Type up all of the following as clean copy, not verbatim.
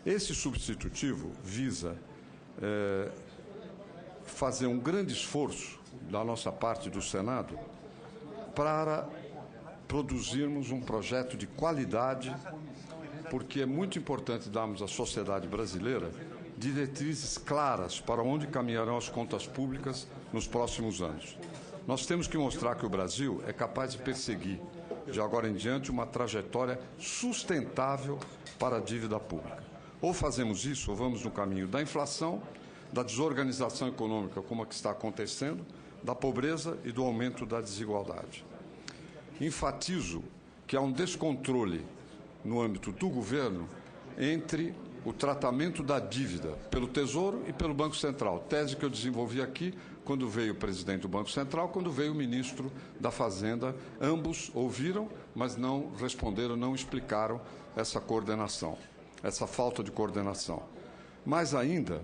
Esse substitutivo visa fazer um grande esforço da nossa parte do Senado para produzirmos um projeto de qualidade, porque é muito importante darmos à sociedade brasileira diretrizes claras para onde caminharão as contas públicas nos próximos anos. Nós temos que mostrar que o Brasil é capaz de perseguir, de agora em diante, uma trajetória sustentável para a dívida pública. Ou fazemos isso, ou vamos no caminho da inflação, da desorganização econômica, como a que está acontecendo, da pobreza e do aumento da desigualdade. Enfatizo que há um descontrole no âmbito do governo entre o tratamento da dívida pelo Tesouro e pelo Banco Central, tese que eu desenvolvi aqui quando veio o presidente do Banco Central, quando veio o ministro da Fazenda. Ambos ouviram, mas não responderam, não explicaram essa coordenação, essa falta de coordenação. Mais ainda,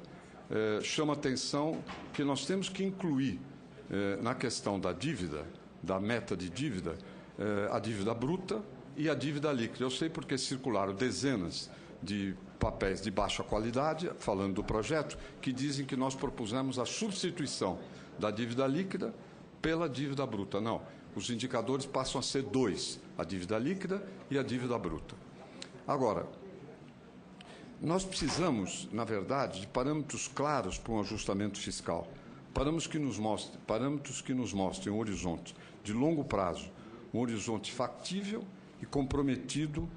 chama atenção que nós temos que incluir na questão da dívida, da meta de dívida, a dívida bruta e a dívida líquida. Eu sei porque circularam dezenas de papéis de baixa qualidade, falando do projeto, que dizem que nós propusemos a substituição da dívida líquida pela dívida bruta. Não, os indicadores passam a ser dois, a dívida líquida e a dívida bruta. Agora, nós precisamos, na verdade, de parâmetros claros para um ajustamento fiscal, parâmetros que nos mostrem um horizonte de longo prazo, um horizonte factível e comprometido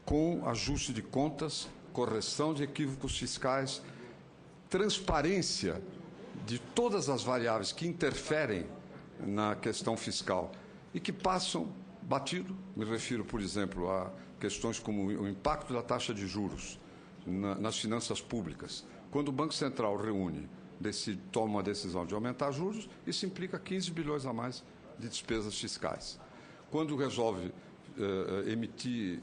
com ajuste de contas, correção de equívocos fiscais, transparência de todas as variáveis que interferem na questão fiscal e que passam batido. Me refiro, por exemplo, a questões como o impacto da taxa de juros nas finanças públicas. Quando o Banco Central toma uma decisão de aumentar juros, isso implica 15 bilhões a mais de despesas fiscais. Quando resolve emitir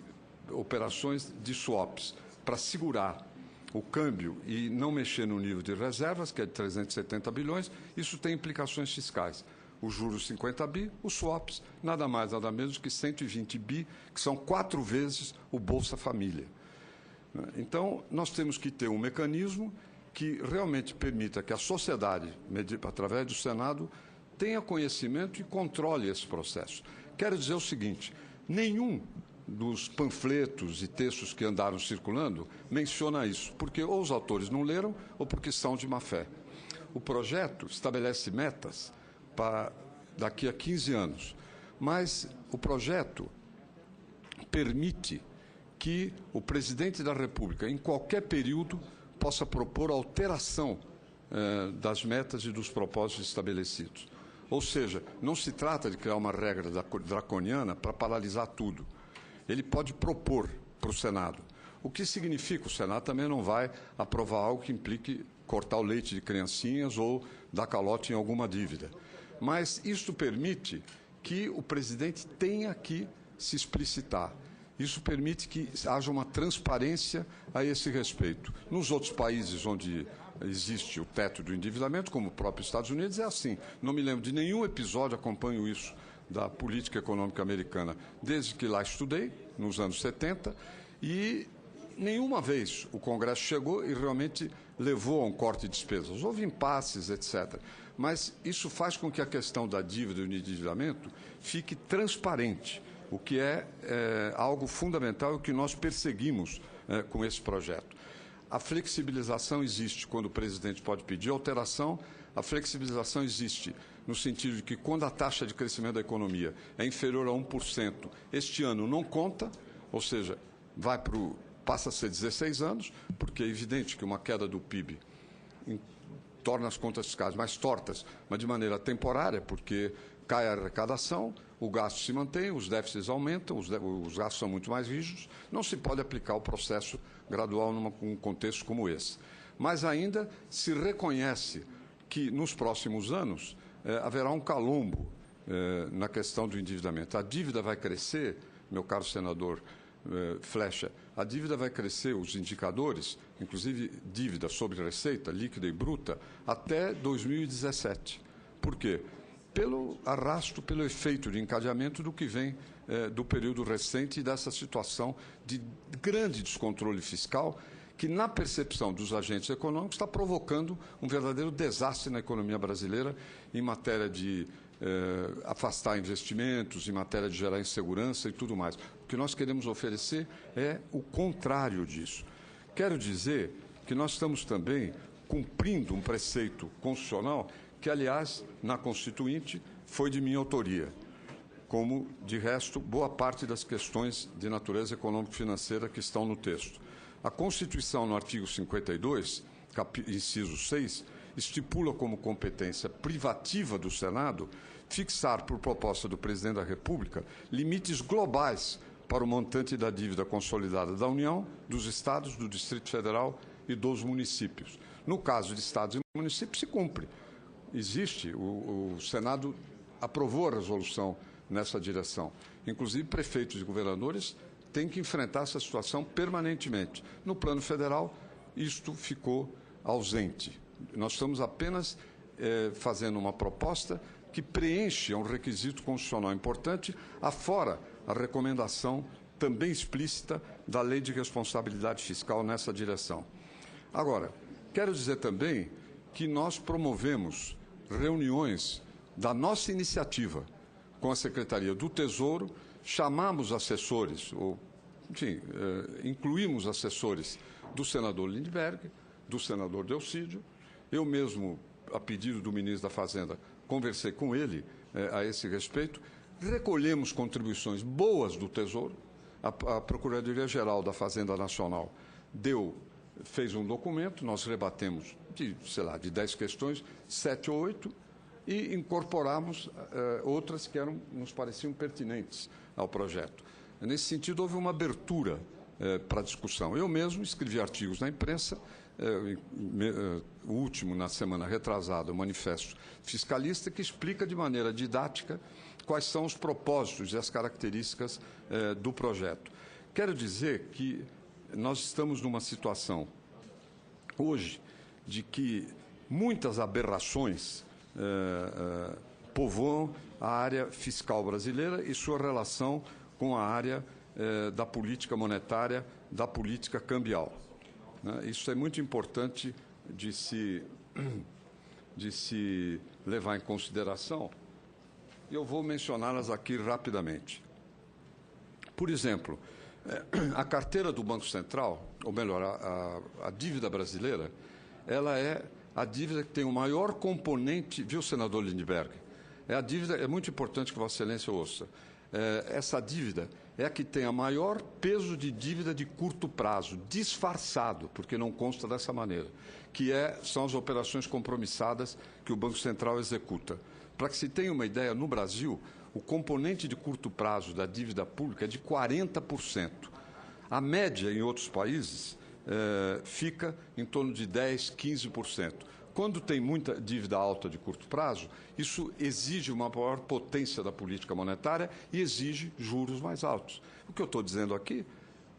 operações de swaps para segurar o câmbio e não mexer no nível de reservas, que é de 370 bilhões, isso tem implicações fiscais. Os juros 50 bi, os swaps, nada mais, nada menos que 120 bi, que são 4 vezes o Bolsa Família. Então, nós temos que ter um mecanismo que realmente permita que a sociedade, através do Senado, tenha conhecimento e controle esse processo. Quero dizer o seguinte, nenhum dos panfletos e textos que andaram circulando menciona isso, porque ou os autores não leram ou porque são de má fé. O projeto estabelece metas para daqui a 15 anos, mas o projeto permite que o presidente da República, em qualquer período, possa propor alteração das metas e dos propósitos estabelecidos. Ou seja, não se trata de criar uma regra draconiana para paralisar tudo. Ele pode propor para o Senado, o que significa que o Senado também não vai aprovar algo que implique cortar o leite de criancinhas ou dar calote em alguma dívida. Mas isso permite que o presidente tenha que se explicitar. Isso permite que haja uma transparência a esse respeito. Nos outros países onde existe o teto do endividamento, como o próprio Estados Unidos, é assim. Não me lembro de nenhum episódio, acompanho isso, da política econômica americana, desde que lá estudei, nos anos 70, e nenhuma vez o Congresso chegou e realmente levou a um corte de despesas. Houve impasses, etc. Mas isso faz com que a questão da dívida e do endividamento fique transparente, o que é algo fundamental e o que nós perseguimos com esse projeto. A flexibilização existe quando o presidente pode pedir alteração, a flexibilização existe no sentido de que quando a taxa de crescimento da economia é inferior a 1%, este ano não conta, ou seja, passa a ser 16 anos, porque é evidente que uma queda do PIB torna as contas fiscais mais tortas, mas de maneira temporária, porque cai a arrecadação, o gasto se mantém, os déficits aumentam, os gastos são muito mais rígidos, não se pode aplicar o processo gradual num contexto como esse. Mas ainda se reconhece que nos próximos anos haverá um calombo na questão do endividamento. A dívida vai crescer, meu caro senador Flecha, a dívida vai crescer, os indicadores, inclusive dívida sobre receita, líquida e bruta, até 2017. Por quê? Pelo arrasto, pelo efeito de encadeamento do que vem do período recente e dessa situação de grande descontrole fiscal que, na percepção dos agentes econômicos, está provocando um verdadeiro desastre na economia brasileira em matéria de afastar investimentos, em matéria de gerar insegurança e tudo mais. O que nós queremos oferecer é o contrário disso. Quero dizer que nós estamos também cumprindo um preceito constitucional que, aliás, na Constituinte, foi de minha autoria, como, de resto, boa parte das questões de natureza econômico-financeira que estão no texto. A Constituição, no artigo 52, inciso 6, estipula como competência privativa do Senado fixar, por proposta do Presidente da República, limites globais para o montante da dívida consolidada da União, dos Estados, do Distrito Federal e dos municípios. No caso de Estados e municípios, se cumpre. Existe, o Senado aprovou a resolução nessa direção. Inclusive, prefeitos e governadores têm que enfrentar essa situação permanentemente. No plano federal, isto ficou ausente. Nós estamos apenas fazendo uma proposta que preenche um requisito constitucional importante, afora a recomendação também explícita da Lei de Responsabilidade Fiscal nessa direção. Agora, quero dizer também que nós promovemos reuniões da nossa iniciativa com a Secretaria do Tesouro, chamamos assessores, ou, enfim, incluímos assessores do senador Lindbergh, do senador Delcídio. Eu mesmo, a pedido do ministro da Fazenda, conversei com ele a esse respeito. Recolhemos contribuições boas do Tesouro. A Procuradoria-Geral da Fazenda Nacional fez um documento, nós rebatemos de 10 questões, 7 ou 8, e incorporamos outras que nos pareciam pertinentes ao projeto. Nesse sentido, houve uma abertura para discussão. Eu mesmo escrevi artigos na imprensa, o último, na semana retrasada, o Manifesto Fiscalista, que explica de maneira didática quais são os propósitos e as características do projeto. Quero dizer que nós estamos numa situação, hoje, de que muitas aberrações povoam a área fiscal brasileira e sua relação com a área da política monetária, da política cambial. Isso é muito importante de se levar em consideração. E eu vou mencioná-las aqui rapidamente. Por exemplo, a carteira do Banco Central, ou melhor, a dívida brasileira, ela é a dívida que tem o maior componente, viu, senador Lindbergh? É muito importante que Vossa Excelência ouça. Essa dívida é a que tem a maior peso de dívida de curto prazo, disfarçado, porque não consta dessa maneira, que são as operações compromissadas que o Banco Central executa. Para que se tenha uma ideia, no Brasil, o componente de curto prazo da dívida pública é de 40%. A média em outros países fica em torno de 10%, 15%. Quando tem muita dívida alta de curto prazo, isso exige uma maior potência da política monetária e exige juros mais altos. O que eu estou dizendo aqui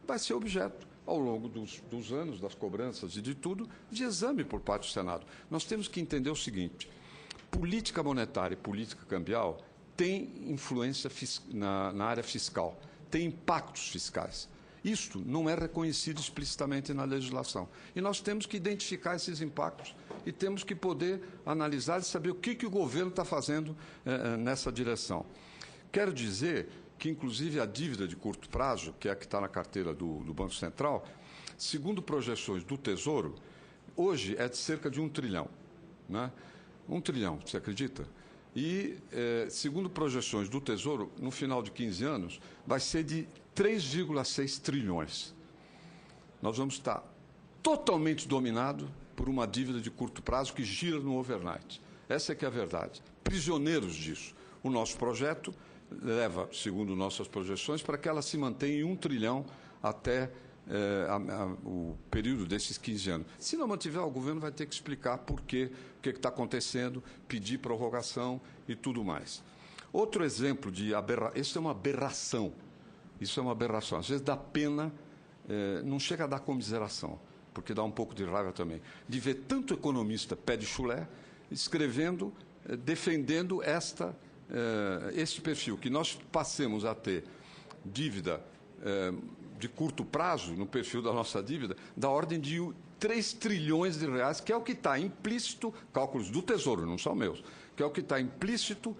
vai ser objeto, ao longo dos anos, das cobranças e de tudo, de exame por parte do Senado. Nós temos que entender o seguinte: política monetária e política cambial têm influência na área fiscal, têm impactos fiscais. Isto não é reconhecido explicitamente na legislação. E nós temos que identificar esses impactos e temos que poder analisar e saber o que o governo está fazendo nessa direção. Quero dizer que, inclusive, a dívida de curto prazo, que é a que está na carteira do Banco Central, segundo projeções do Tesouro, hoje é de cerca de 1 trilhão. Né? 1 trilhão, você acredita? E, segundo projeções do Tesouro, no final de 15 anos, vai ser de 3,6 trilhões. Nós vamos estar totalmente dominados por uma dívida de curto prazo que gira no overnight. Essa é que é a verdade. Prisioneiros disso. O nosso projeto leva, segundo nossas projeções, para que ela se mantenha em 1 trilhão até o período desses 15 anos. Se não mantiver, o governo vai ter que explicar por quê, o que está acontecendo, pedir prorrogação e tudo mais. Outro exemplo de aberração, isso é uma aberração. Isso é uma aberração. Às vezes dá pena, não chega a dar comiseração, porque dá um pouco de raiva também, de ver tanto economista pé de chulé escrevendo, defendendo este perfil, que nós passemos a ter dívida de curto prazo, no perfil da nossa dívida, da ordem de 3 trilhões de reais, que é o que está implícito, cálculos do Tesouro, não são meus, que é o que está implícito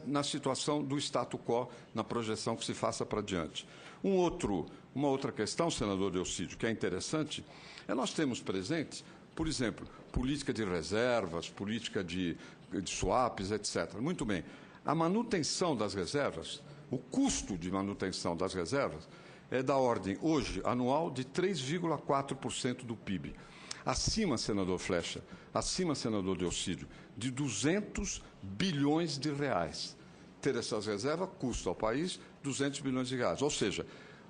na situação do status quo, na projeção que se faça para diante. Uma outra questão, senador Delcídio, que é interessante, nós temos presentes, por exemplo, política de reservas, política de swaps, etc. Muito bem. A manutenção das reservas, o custo de manutenção das reservas é da ordem, hoje, anual, de 3,4% do PIB. Acima, senador Flecha, acima, senador Delcídio, de 200 bilhões de reais. Ter essas reservas custa ao país 200 bilhões de reais. Ou seja,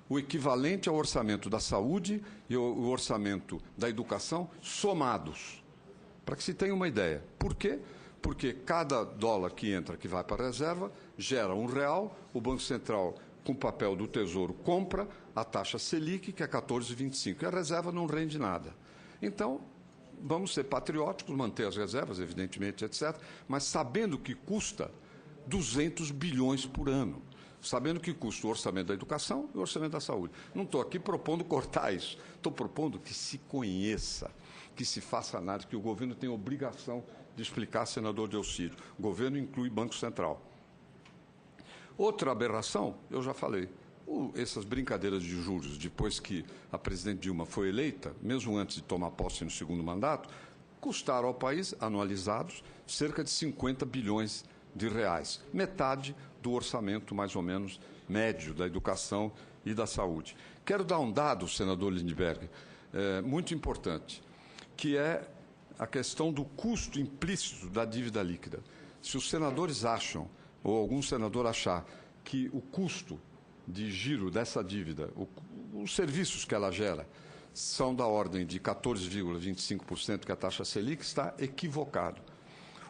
o equivalente ao orçamento da saúde e o orçamento da educação somados. Para que se tenha uma ideia. Por quê? Porque cada dólar que entra, que vai para a reserva, gera R$1, o Banco Central, com o papel do Tesouro, compra a taxa Selic, que é 14,25, e a reserva não rende nada. Então, vamos ser patrióticos, manter as reservas, evidentemente, etc., mas sabendo que custa 200 bilhões por ano, sabendo que custa o orçamento da educação e o orçamento da saúde. Não estou aqui propondo cortar isso, estou propondo que se conheça, que se faça análise, que o governo tem obrigação de explicar, senador Delcídio. O governo inclui Banco Central. Outra aberração, eu já falei, essas brincadeiras de juros, depois que a presidente Dilma foi eleita, mesmo antes de tomar posse no segundo mandato, custaram ao país, anualizados, cerca de 50 bilhões de reais, metade do orçamento, mais ou menos, médio da educação e da saúde. Quero dar um dado, senador Lindbergh, muito importante, que é a questão do custo implícito da dívida líquida. Se os senadores acham, ou algum senador achar, que o custo de giro dessa dívida, os serviços que ela gera, são da ordem de 14,25%, que é a taxa Selic, está equivocado.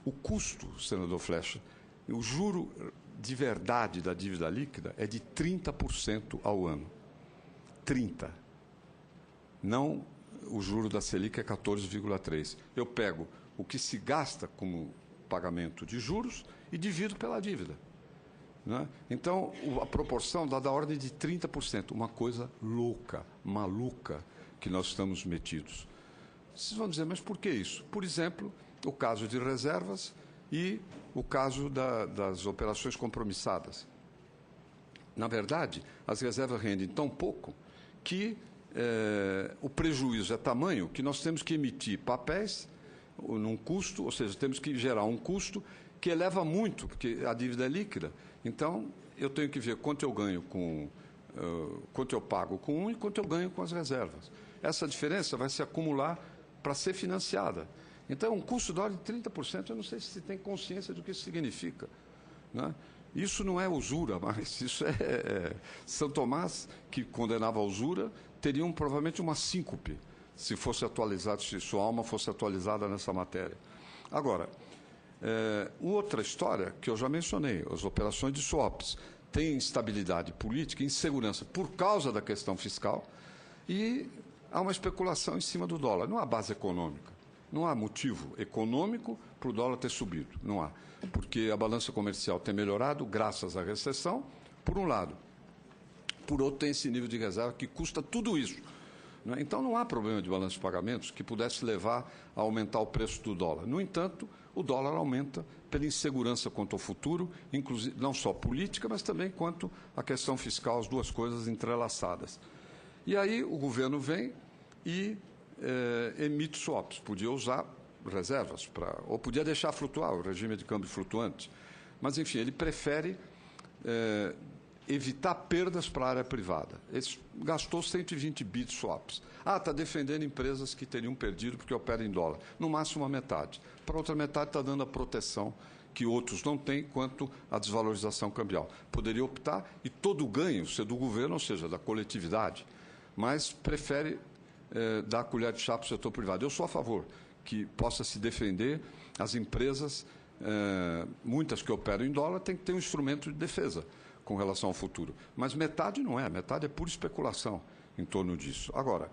O custo, senador Flecha, o juro de verdade da dívida líquida é de 30% ao ano. 30%. Não o juro da Selic é 14,3%. Eu pego o que se gasta como pagamento de juros e divido pela dívida. Né? Então, a proporção dá da ordem de 30%. Uma coisa louca, maluca, que nós estamos metidos. Vocês vão dizer, mas por que isso? Por exemplo, o caso de reservas e o caso das operações compromissadas. Na verdade, as reservas rendem tão pouco que o prejuízo é tamanho que nós temos que emitir papéis num custo, ou seja, temos que gerar um custo que eleva muito, porque a dívida é líquida. Então, eu tenho que ver quanto eu ganho quanto eu pago com um e quanto eu ganho com as reservas. Essa diferença vai se acumular para ser financiada. Então, um custo da ordem de 30%, eu não sei se você tem consciência do que isso significa. Né? Isso não é usura, mas isso é... São Tomás, que condenava a usura, teria provavelmente uma síncope, se fosse atualizado, se sua alma fosse atualizada nessa matéria. Agora, outra história que eu já mencionei, as operações de swaps, tem instabilidade política, insegurança por causa da questão fiscal e há uma especulação em cima do dólar. Não há base econômica, não há motivo econômico para o dólar ter subido, não há. Porque a balança comercial tem melhorado graças à recessão, por um lado. Por outro, tem esse nível de reserva que custa tudo isso. Então, não há problema de balanço de pagamentos que pudesse levar a aumentar o preço do dólar. No entanto, o dólar aumenta pela insegurança quanto ao futuro, inclusive não só política, mas também quanto à questão fiscal, as duas coisas entrelaçadas. E aí o governo vem e emite swaps. Podia usar reservas, ou podia deixar flutuar, o regime de câmbio flutuante. Mas, enfim, ele prefere evitar perdas para a área privada. Ele gastou 120 bi de swaps. Está defendendo empresas que teriam perdido porque operam em dólar. No máximo a metade. Para a outra metade está dando a proteção que outros não têm quanto à desvalorização cambial. Poderia optar e todo o ganho ser do governo, ou seja, da coletividade, mas prefere dar a colher de chá para o setor privado. Eu sou a favor que possa se defender as empresas, muitas que operam em dólar, têm que ter um instrumento de defesa com relação ao futuro. Mas metade não é, metade é pura especulação em torno disso. Agora,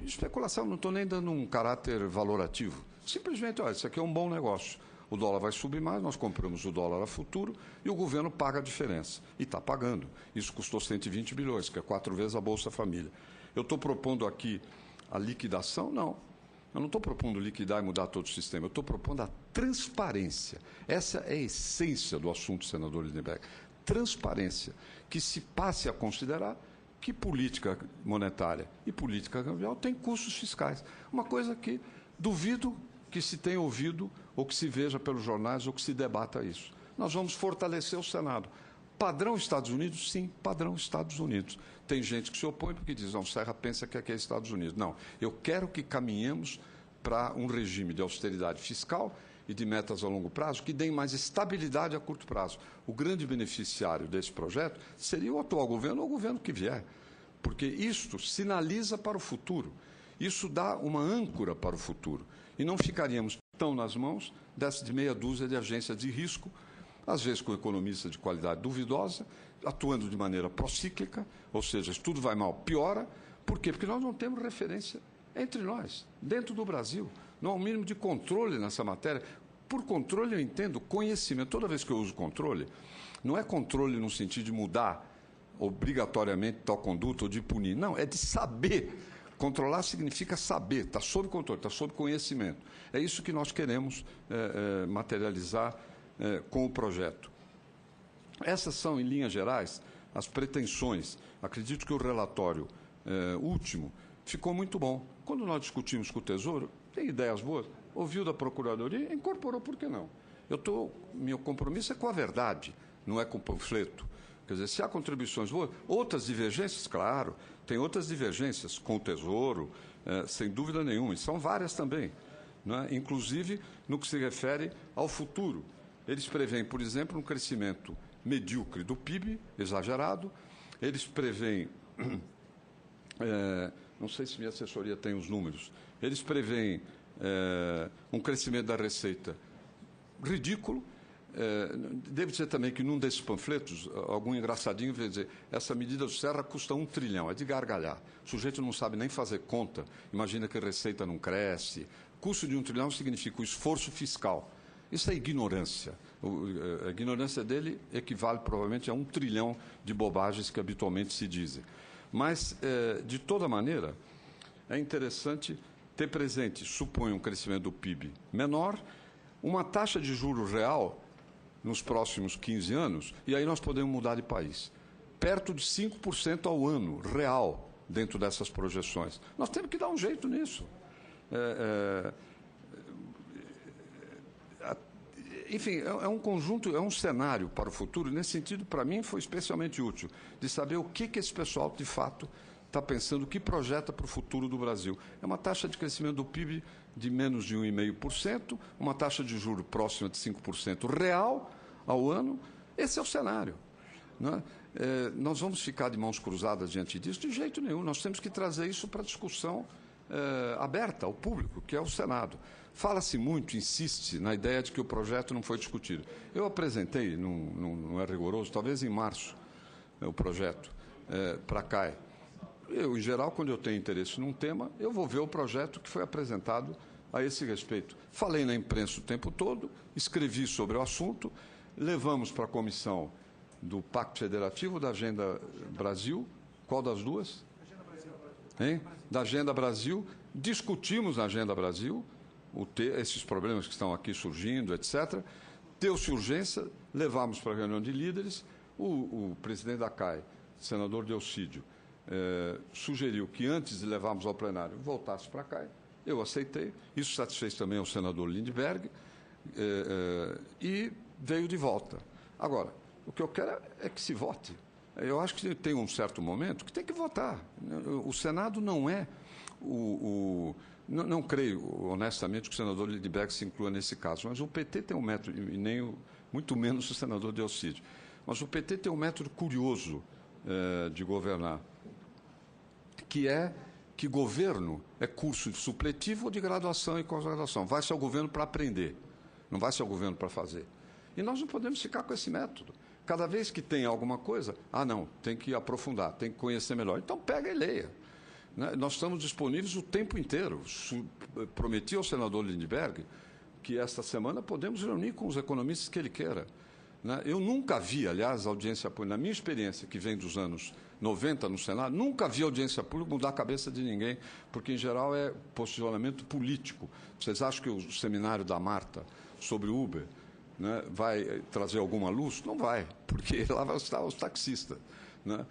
especulação, não estou nem dando um caráter valorativo. Simplesmente, olha, isso aqui é um bom negócio. O dólar vai subir mais, nós compramos o dólar a futuro e o governo paga a diferença. E está pagando. Isso custou 120 bilhões, que é 4 vezes a Bolsa Família. Eu estou propondo aqui a liquidação? Não. Eu não estou propondo liquidar e mudar todo o sistema. Eu estou propondo a transparência. Essa é a essência do assunto, senador Lindbergh. Transparência. Que se passe a considerar que política monetária e política cambial têm custos fiscais. Uma coisa que duvido que se tenha ouvido ou que se veja pelos jornais ou que se debata isso. Nós vamos fortalecer o Senado. Padrão Estados Unidos? Sim, padrão Estados Unidos. Tem gente que se opõe porque diz, não, Serra pensa que aqui é Estados Unidos. Não, eu quero que caminhemos para um regime de austeridade fiscal e de metas a longo prazo que deem mais estabilidade a curto prazo. O grande beneficiário desse projeto seria o atual governo ou o governo que vier, porque isto sinaliza para o futuro, isso dá uma âncora para o futuro, e não ficaríamos tão nas mãos dessa de meia dúzia de agências de risco, às vezes com economistas de qualidade duvidosa, atuando de maneira procíclica, ou seja, se tudo vai mal, piora. Por quê? Porque nós não temos referência entre nós, dentro do Brasil. Não há um mínimo de controle nessa matéria. Por controle eu entendo conhecimento. Toda vez que eu uso controle, não é controle no sentido de mudar obrigatoriamente tal conduta ou de punir. Não, é de saber. Controlar significa saber, está sob controle, está sob conhecimento. É isso que nós queremos materializar com o projeto. Essas são, em linhas gerais, as pretensões. Acredito que o relatório último ficou muito bom. Quando nós discutimos com o Tesouro, tem ideias boas, ouviu da Procuradoria, incorporou, por que não? Meu compromisso é com a verdade, não é com o panfleto. Quer dizer, se há contribuições boas, outras divergências, claro, tem outras divergências com o Tesouro, sem dúvida nenhuma, e são várias também, não é? Inclusive no que se refere ao futuro. Eles preveem, por exemplo, um crescimento medíocre do PIB, exagerado, eles preveem, não sei se minha assessoria tem os números, eles preveem um crescimento da receita ridículo. Devo dizer também que num desses panfletos, algum engraçadinho veio dizer, essa medida do Serra custa 1 trilhão, é de gargalhar. O sujeito não sabe nem fazer conta, imagina que a receita não cresce. Custo de 1 trilhão significa o esforço fiscal. Isso é ignorância. A ignorância dele equivale provavelmente a 1 trilhão de bobagens que habitualmente se dizem. Mas, de toda maneira, é interessante ter presente, suponho um crescimento do PIB menor, uma taxa de juros real nos próximos 15 anos, e aí nós podemos mudar de país, perto de 5% ao ano, real, dentro dessas projeções. Nós temos que dar um jeito nisso. Enfim, é um conjunto, é um cenário para o futuro. Nesse sentido, para mim, foi especialmente útil de saber o que esse pessoal, de fato, está pensando, o que projeta para o futuro do Brasil. É uma taxa de crescimento do PIB de menos de 1,5%, uma taxa de juros próxima de 5% real ao ano. Esse é o cenário, né? Nós vamos ficar de mãos cruzadas diante disso? De jeito nenhum. Nós temos que trazer isso para a discussão aberta ao público, que é o Senado. Fala-se muito, insiste na ideia de que o projeto não foi discutido. Eu apresentei, não é rigoroso, talvez em março, o projeto para a CAE. Eu, em geral, quando eu tenho interesse num tema, eu vou ver o projeto que foi apresentado a esse respeito. Falei na imprensa o tempo todo, escrevi sobre o assunto, levamos para a comissão do Pacto Federativo, da Agenda Brasil. Qual das duas? Hein? Da Agenda Brasil. Discutimos na Agenda Brasil esses problemas que estão aqui surgindo, etc. Deu-se urgência, levamos para a reunião de líderes. O presidente da CAE, senador Delcídio, sugeriu que antes de levarmos ao plenário voltasse para cá. Eu aceitei. Isso satisfez também o senador Lindbergh e veio de volta. Agora, o que eu quero é que se vote. Eu acho que tem um certo momento que tem que votar. O Senado não é não creio, honestamente, que o senador Lindbergh se inclua nesse caso, mas o PT tem um método, e nem muito menos o senador Delcídio, mas o PT tem um método curioso de governar, que é que governo é curso supletivo ou de graduação e pós-graduação. Vai-se ao governo para aprender, não vai-se ao governo para fazer. E nós não podemos ficar com esse método. Cada vez que tem alguma coisa, não, tem que aprofundar, tem que conhecer melhor. Então pega e leia. Nós estamos disponíveis o tempo inteiro. Prometi ao senador Lindbergh que esta semana podemos reunir com os economistas que ele queira. Né? Eu nunca vi, aliás, audiência pública, na minha experiência, que vem dos anos 90 no Senado, nunca vi audiência pública mudar a cabeça de ninguém, porque, em geral, é posicionamento político. Vocês acham que o seminário da Marta sobre Uber, né, vai trazer alguma luz? Não vai, porque lá vão estar os taxistas. Né?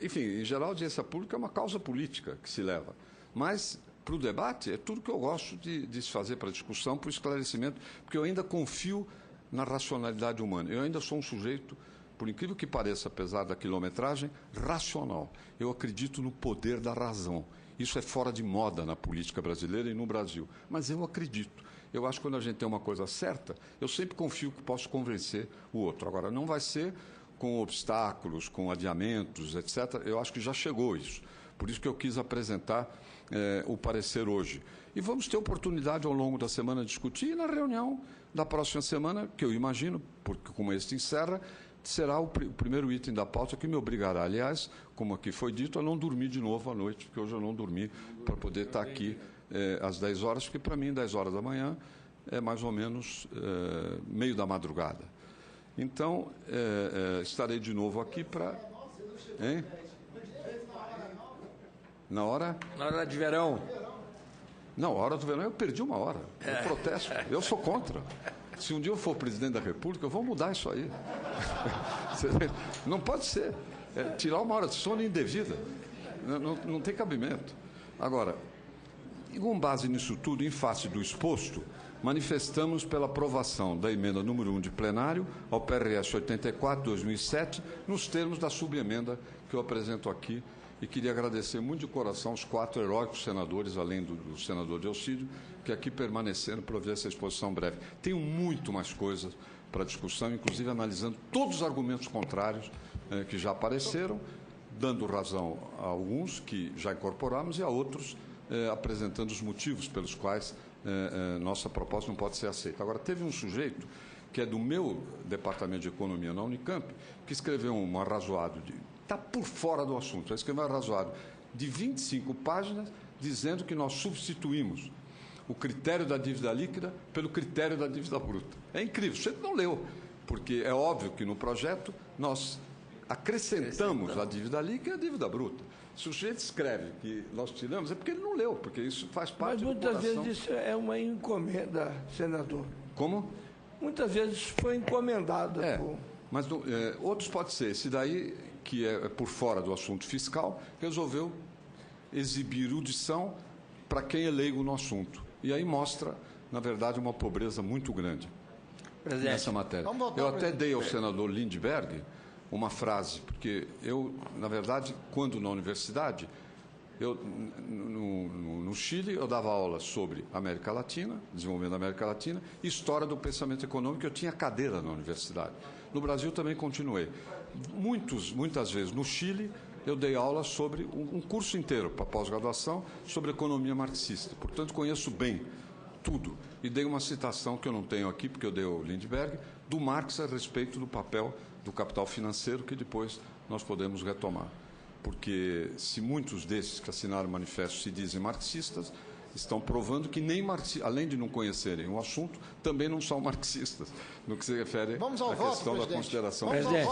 Enfim, em geral, a audiência pública é uma causa política que se leva. Mas, para o debate, é tudo que eu gosto de se fazer para a discussão, para o esclarecimento, porque eu ainda confio na racionalidade humana. Eu ainda sou um sujeito, por incrível que pareça, apesar da quilometragem, racional. Eu acredito no poder da razão. Isso é fora de moda na política brasileira e no Brasil. Mas eu acredito. Eu acho que quando a gente tem uma coisa certa, eu sempre confio que posso convencer o outro. Agora, não vai ser com obstáculos, com adiamentos, etc. Eu acho que já chegou isso. Por isso que eu quis apresentar o parecer hoje. E vamos ter oportunidade ao longo da semana de discutir, e na reunião da próxima semana, que eu imagino, porque como este encerra, será o primeiro item da pauta que me obrigará, aliás, como aqui foi dito, a não dormir de novo à noite, porque hoje eu não dormi para poder estar aqui às 10 horas, porque para mim 10 horas da manhã é mais ou menos meio da madrugada. Então, estarei de novo aqui para... Hein? Na hora? Na hora de verão. Não, a hora do verão eu perdi uma hora. Eu protesto. Eu sou contra. Se um dia eu for presidente da República, eu vou mudar isso aí. Não pode ser. Tirar uma hora de sono indevida. Não tem cabimento. Agora, com base nisso tudo, em face do exposto, manifestamos pela aprovação da emenda número 1 de plenário ao PRS 84/2007, nos termos da subemenda que eu apresento aqui. E queria agradecer muito de coração os 4 heróicos senadores, além do senador Delcídio, que aqui permaneceram para ver essa exposição breve. Tenho muito mais coisas para discussão, inclusive analisando todos os argumentos contrários que já apareceram, dando razão a alguns que já incorporamos e a outros apresentando os motivos pelos quais nossa proposta não pode ser aceita. Agora, teve um sujeito que é do meu departamento de economia na Unicamp, que escreveu um arrazoado está por fora do assunto. Ele escreveu um arrazoado de 25 páginas dizendo que nós substituímos o critério da dívida líquida pelo critério da dívida bruta. É incrível, você não leu, porque é óbvio que no projeto nós acrescentamos a dívida líquida e a dívida bruta. Se o sujeito escreve que nós tiramos, é porque ele não leu, porque isso faz parte do coração. Mas muitas vezes isso é uma encomenda, senador. Como? Muitas vezes foi encomendada. Mas outros pode ser. Esse daí, que é por fora do assunto fiscal, resolveu exibir erudição para quem é leigo no assunto. E aí mostra, na verdade, uma pobreza muito grande nessa matéria. Eu até dei ao senador Lindbergh uma frase, porque eu, na verdade, quando na universidade, no Chile, eu dava aula sobre América Latina, desenvolvimento da América Latina, e história do pensamento econômico, eu tinha cadeira na universidade. No Brasil também continuei. Muitas vezes no Chile, eu dei aula sobre um curso inteiro para pós-graduação sobre economia marxista. Portanto, conheço bem tudo. E dei uma citação que eu não tenho aqui, porque eu dei ao Lindbergh, do Marx a respeito do papel do capital financeiro, que depois nós podemos retomar. Porque se muitos desses que assinaram o manifesto se dizem marxistas, estão provando que nem além de não conhecerem o assunto, também não são marxistas, no que se refere à questão da consideração. Presidente.